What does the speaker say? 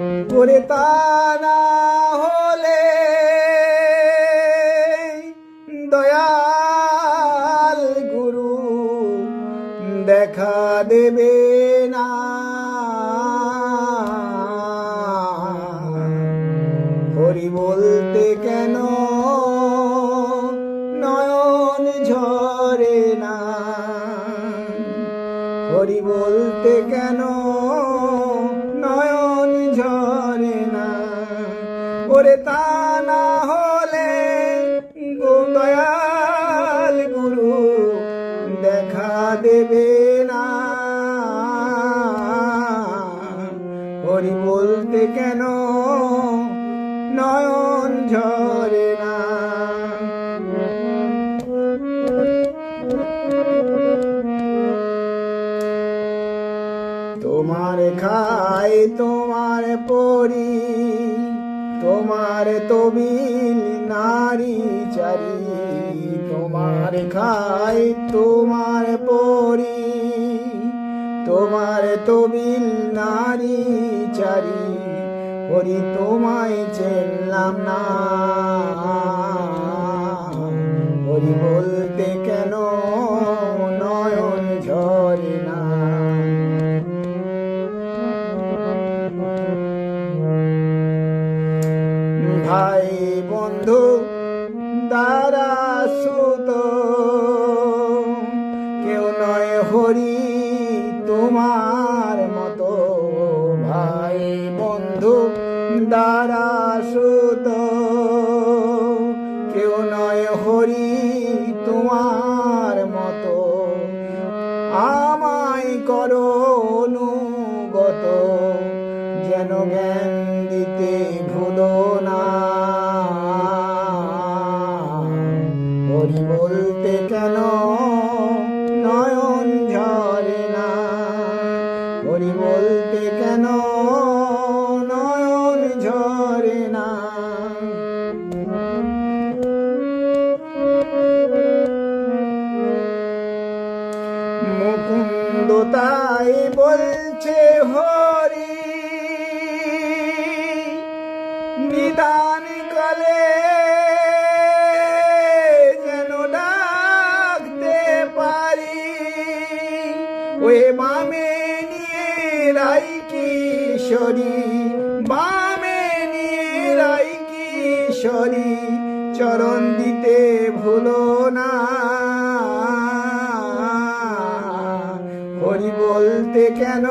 ওরে তা না হলে দয়াল গুরু দেখা দেবে না। হরি বলতে কেন নয়ন ঝরে না, হরি বলতে কেন নয়ন ঝরে না। ওরে তা না হলে দয়াল গুরু দেখা দেবে না। হরি বলতে কেন নয়ন ঝরে না। তোমার খাই তোমার পরি, তোমার তবিল নারী চারি। তোমার খাই তোমার পরি, তোমার তবিল নারী চারি। হরি তোমায় চেনলাম না, হরি বলতে কেন নয়ন ঝরে না। ভাই বন্ধু দ্বারা সুত কেউ নয় হরি তোমার মতো। ভাই বন্ধু দ্বারা সুত কেউ নয় হরি তোমার মতো। আমায় করো অনুগত, যেন জ্ঞান দিতে ভুলো না। হরি বলতে কেন নয়ন ঝরে না, হরি বলতে কেন নয়ন ঝরে না। মুকুন্দ তাই বলছে হরি নিদান কালে যেন ডাকতে পারি। ওই বামে নিয়ে রাই কিশোরী, বামে নিয়ে রাই কিশোরী। চরণ দিতে ভুলো না, হরি বলতে কেন